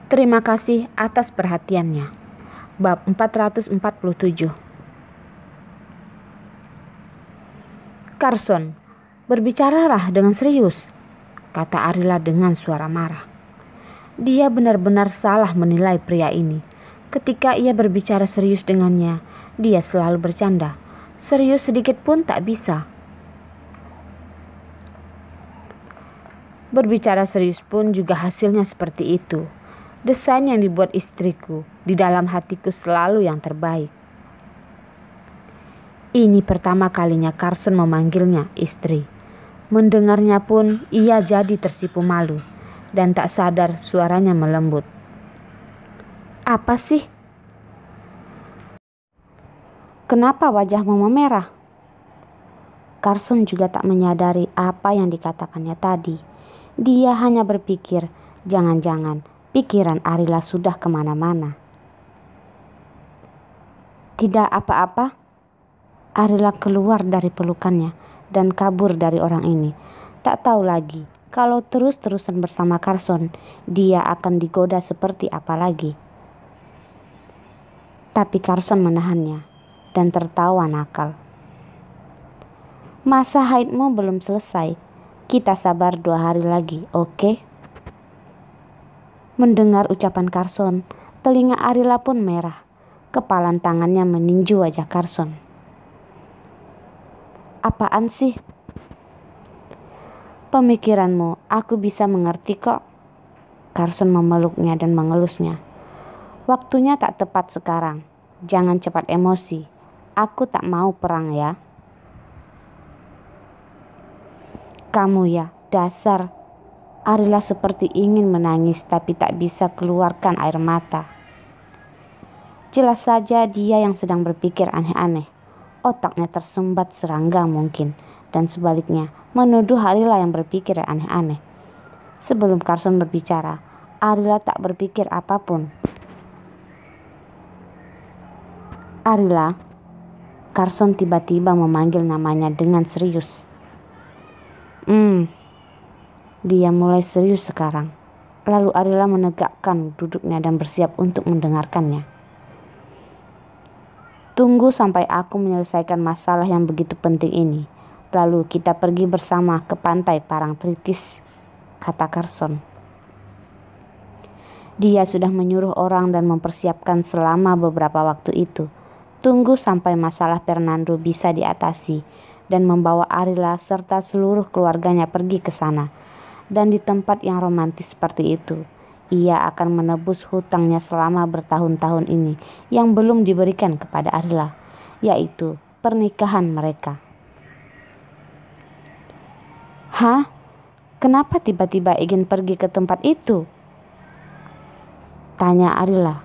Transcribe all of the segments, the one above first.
Terima kasih atas perhatiannya. Bab 447. Carson, berbicaralah dengan serius, kata Arila dengan suara marah. Dia benar-benar salah menilai pria ini. Ketika ia berbicara serius dengannya, dia selalu bercanda. Serius sedikit pun tak bisa. Berbicara serius pun juga hasilnya seperti itu. Desain yang dibuat istriku di dalam hatiku selalu yang terbaik. Ini pertama kalinya Carson memanggilnya istri. Mendengarnya pun ia jadi tersipu malu dan tak sadar suaranya melembut. Apa sih? Kenapa wajahmu memerah? Carson juga tak menyadari apa yang dikatakannya tadi. Dia hanya berpikir, jangan-jangan pikiran Arila sudah kemana-mana. Tidak apa-apa. Arila keluar dari pelukannya dan kabur dari orang ini. Tak tahu lagi kalau terus-terusan bersama Carson, dia akan digoda seperti apa lagi. Tapi Carson menahannya dan tertawa nakal. Masa haidmu belum selesai. Kita sabar 2 hari lagi, oke? Mendengar ucapan Carson, telinga Arila pun merah. Kepalan tangannya meninju wajah Carson. Apaan sih? Pemikiranmu, aku bisa mengerti kok. Carson memeluknya dan mengelusnya. Waktunya tak tepat sekarang. Jangan cepat emosi. Aku tak mau perang ya. Kamu ya, dasar. Arila seperti ingin menangis tapi tak bisa keluarkan air mata. Jelas saja dia yang sedang berpikir aneh-aneh. Otaknya tersumbat serangga mungkin. Dan sebaliknya menuduh Arila yang berpikir aneh-aneh. Sebelum Carson berbicara, Arila tak berpikir apapun. Arila, Carson tiba-tiba memanggil namanya dengan serius. Dia mulai serius sekarang. Lalu Arila menegakkan duduknya dan bersiap untuk mendengarkannya. Tunggu sampai aku menyelesaikan masalah yang begitu penting ini. Lalu kita pergi bersama ke pantai Parangtritis, kata Carson. Dia sudah menyuruh orang dan mempersiapkan selama beberapa waktu itu. Tunggu sampai masalah Fernando bisa diatasi dan membawa Arila serta seluruh keluarganya pergi ke sana. Dan di tempat yang romantis seperti itu, ia akan menebus hutangnya selama bertahun-tahun ini yang belum diberikan kepada Arila, yaitu pernikahan mereka. Hah? Kenapa tiba-tiba ingin pergi ke tempat itu? Tanya Arila.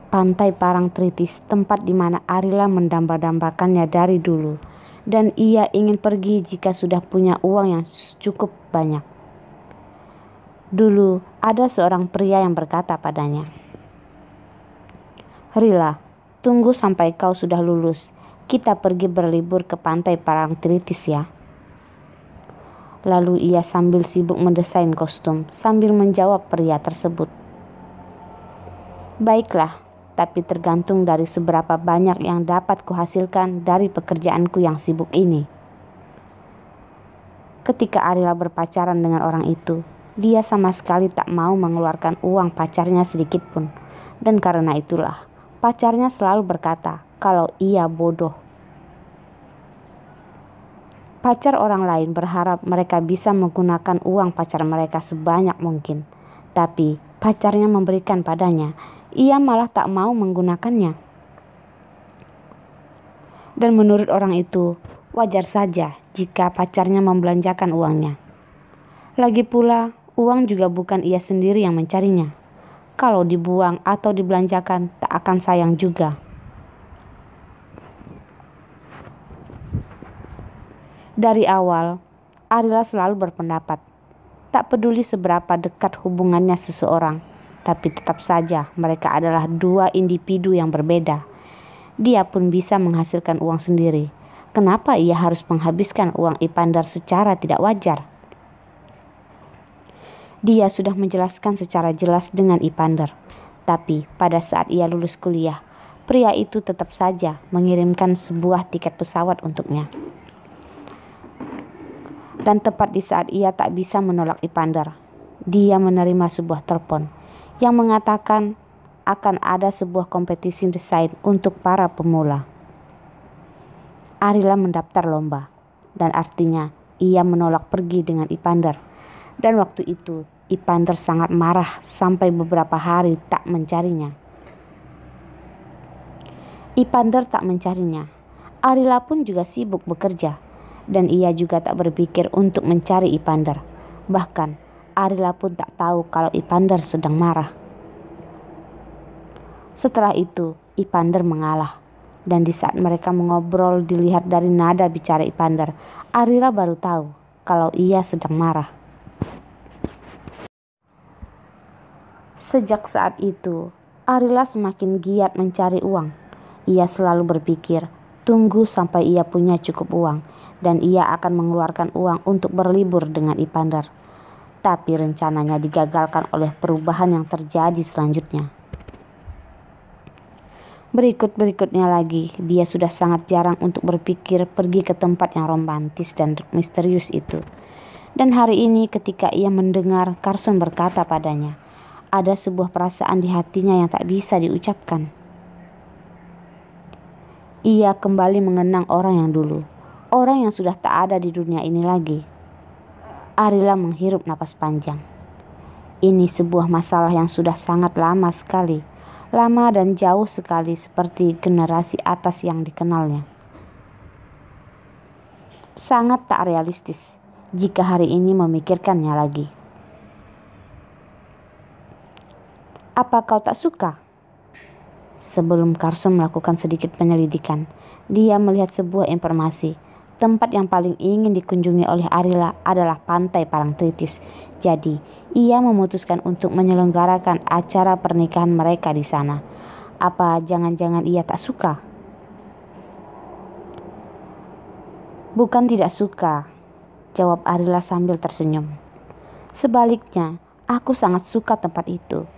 Pantai Parangtritis, tempat di mana Arila mendamba-dambakannya dari dulu. Dan ia ingin pergi jika sudah punya uang yang cukup banyak. Dulu ada seorang pria yang berkata padanya, Rila, tunggu sampai kau sudah lulus. Kita pergi berlibur ke pantai Parangtritis ya. Lalu ia sambil sibuk mendesain kostum sambil menjawab pria tersebut. Baiklah, tapi tergantung dari seberapa banyak yang dapat kuhasilkan dari pekerjaanku yang sibuk ini. Ketika Arila berpacaran dengan orang itu, dia sama sekali tak mau mengeluarkan uang pacarnya sedikit pun. Dan karena itulah, pacarnya selalu berkata kalau ia bodoh. Pacar orang lain berharap mereka bisa menggunakan uang pacar mereka sebanyak mungkin. Tapi pacarnya memberikan padanya, ia malah tak mau menggunakannya. Dan menurut orang itu, wajar saja jika pacarnya membelanjakan uangnya. Lagi pula, uang juga bukan ia sendiri yang mencarinya. Kalau dibuang atau dibelanjakan, tak akan sayang juga. Dari awal, Arila selalu berpendapat, tak peduli seberapa dekat hubungannya seseorang, tapi tetap saja mereka adalah 2 individu yang berbeda. Dia pun bisa menghasilkan uang sendiri. Kenapa ia harus menghabiskan uang Ipandar secara tidak wajar? Dia sudah menjelaskan secara jelas dengan Ipander. Tapi pada saat ia lulus kuliah, pria itu tetap saja mengirimkan sebuah tiket pesawat untuknya. Dan tepat di saat ia tak bisa menolak Ipander, dia menerima sebuah telepon yang mengatakan akan ada sebuah kompetisi desain untuk para pemula. Arila mendaftar lomba, dan artinya ia menolak pergi dengan Ipander. Dan waktu itu Ipander sangat marah sampai beberapa hari tak mencarinya. Ipander tak mencarinya. Arila pun juga sibuk bekerja, dan ia juga tak berpikir untuk mencari Ipander. Bahkan Arila pun tak tahu kalau Ipander sedang marah. Setelah itu Ipander mengalah, dan di saat mereka mengobrol dilihat dari nada bicara Ipander, Arila baru tahu kalau ia sedang marah. Sejak saat itu, Arila semakin giat mencari uang. Ia selalu berpikir, tunggu sampai ia punya cukup uang, dan ia akan mengeluarkan uang untuk berlibur dengan Ipander. Tapi rencananya digagalkan oleh perubahan yang terjadi selanjutnya. Berikutnya lagi, dia sudah sangat jarang untuk berpikir pergi ke tempat yang romantis dan misterius itu. Dan hari ini ketika ia mendengar Carson berkata padanya, ada sebuah perasaan di hatinya yang tak bisa diucapkan. Ia kembali mengenang orang yang dulu, orang yang sudah tak ada di dunia ini lagi. Arila menghirup napas panjang. Ini sebuah masalah yang sudah sangat lama sekali. Lama dan jauh sekali seperti generasi atas yang dikenalnya. Sangat tak realistis jika hari ini memikirkannya lagi. Apa kau tak suka? Sebelum Carson melakukan sedikit penyelidikan, dia melihat sebuah informasi. Tempat yang paling ingin dikunjungi oleh Arila adalah pantai Parangtritis. Jadi, ia memutuskan untuk menyelenggarakan acara pernikahan mereka di sana. Apa jangan-jangan ia tak suka? Bukan tidak suka, jawab Arila sambil tersenyum. Sebaliknya, aku sangat suka tempat itu.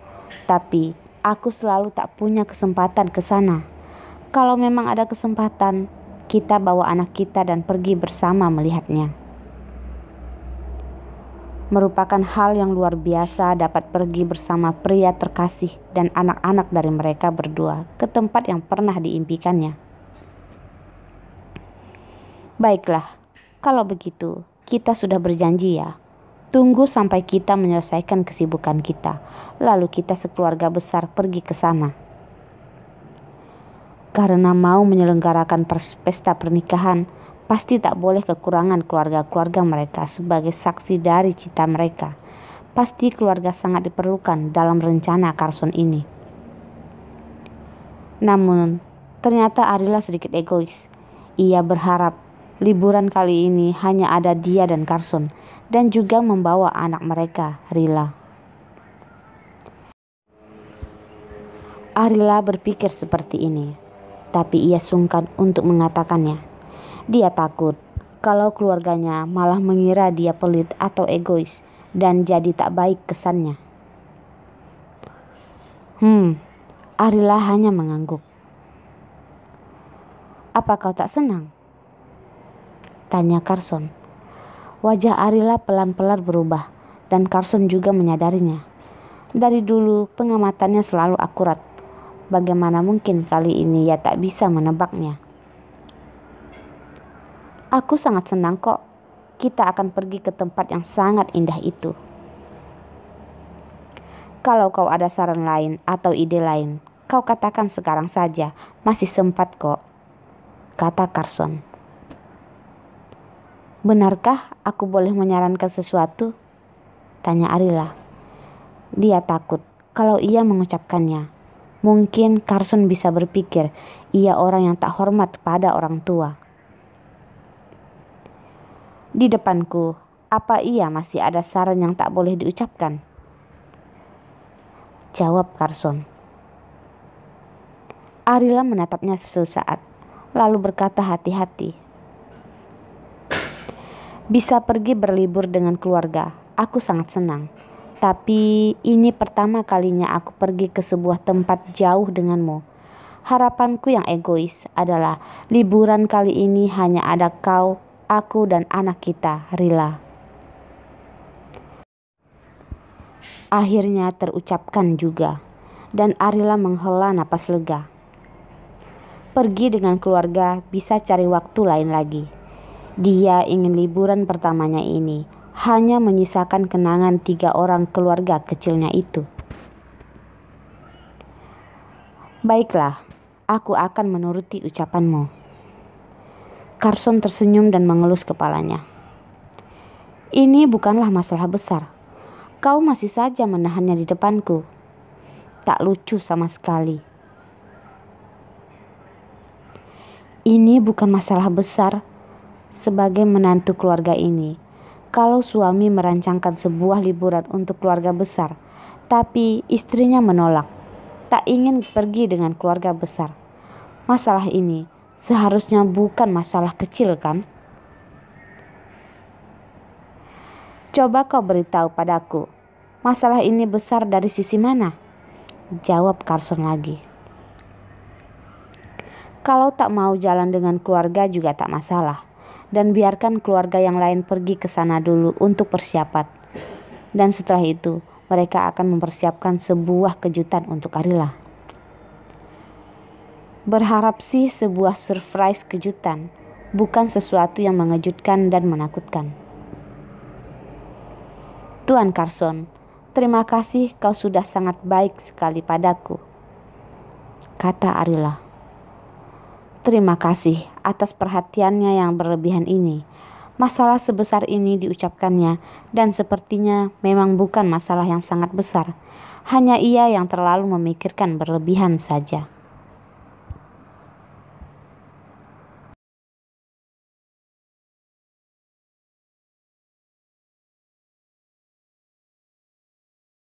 Tapi, aku selalu tak punya kesempatan ke sana. Kalau memang ada kesempatan, kita bawa anak kita dan pergi bersama melihatnya. Merupakan hal yang luar biasa dapat pergi bersama pria terkasih dan anak-anak dari mereka berdua ke tempat yang pernah diimpikannya. Baiklah, kalau begitu kita sudah berjanji ya. Tunggu sampai kita menyelesaikan kesibukan kita, lalu kita sekeluarga besar pergi ke sana. Karena mau menyelenggarakan pesta pernikahan, pasti tak boleh kekurangan keluarga-keluarga mereka sebagai saksi dari cita mereka. Pasti keluarga sangat diperlukan dalam rencana Carson ini. Namun, ternyata Arila sedikit egois. Ia berharap liburan kali ini hanya ada dia dan Carson, dan juga membawa anak mereka, Rila. Arila berpikir seperti ini. Tapi ia sungkan untuk mengatakannya. Dia takut kalau keluarganya malah mengira dia pelit atau egois dan jadi tak baik kesannya. Arila hanya mengangguk. Apa kau tak senang? Tanya Carson. Wajah Arila pelan-pelan berubah dan Carson juga menyadarinya. Dari dulu pengamatannya selalu akurat. Bagaimana mungkin kali ini ia tak bisa menebaknya? Aku sangat senang kok. Kita akan pergi ke tempat yang sangat indah itu. Kalau kau ada saran lain atau ide lain, kau katakan sekarang saja. Masih sempat kok, kata Carson. Benarkah aku boleh menyarankan sesuatu? Tanya Arila. Dia takut kalau ia mengucapkannya. Mungkin Carson bisa berpikir ia orang yang tak hormat pada orang tua. Di depanku, apa ia masih ada saran yang tak boleh diucapkan? Jawab Carson. Arila menatapnya sesaat, lalu berkata hati-hati. Bisa pergi berlibur dengan keluarga, aku sangat senang. Tapi ini pertama kalinya aku pergi ke sebuah tempat jauh denganmu. Harapanku yang egois adalah liburan kali ini hanya ada kau, aku dan anak kita, Rila. Akhirnya terucapkan juga, dan Arila menghela napas lega. Pergi dengan keluarga bisa cari waktu lain lagi. Dia ingin liburan pertamanya ini hanya menyisakan kenangan 3 orang keluarga kecilnya itu. Baiklah, aku akan menuruti ucapanmu. Carson tersenyum dan mengelus kepalanya. Ini bukanlah masalah besar. Kau masih saja menahannya di depanku. Tak lucu sama sekali. Ini bukan masalah besar sebagai menantu keluarga ini. Kalau suami merancangkan sebuah liburan untuk keluarga besar, tapi istrinya menolak, tak ingin pergi dengan keluarga besar. Masalah ini seharusnya bukan masalah kecil, kan? Coba kau beritahu padaku, masalah ini besar dari sisi mana? Jawab Carson lagi. Kalau tak mau jalan dengan keluarga juga tak masalah. Dan biarkan keluarga yang lain pergi ke sana dulu untuk persiapan. Dan setelah itu, mereka akan mempersiapkan sebuah kejutan untuk Arila. Berharap sih sebuah surprise kejutan, bukan sesuatu yang mengejutkan dan menakutkan. Tuan Carson, terima kasih kau sudah sangat baik sekali padaku, kata Arila. Terima kasih atas perhatiannya yang berlebihan ini. Masalah sebesar ini diucapkannya dan sepertinya memang bukan masalah yang sangat besar. Hanya ia yang terlalu memikirkan berlebihan saja.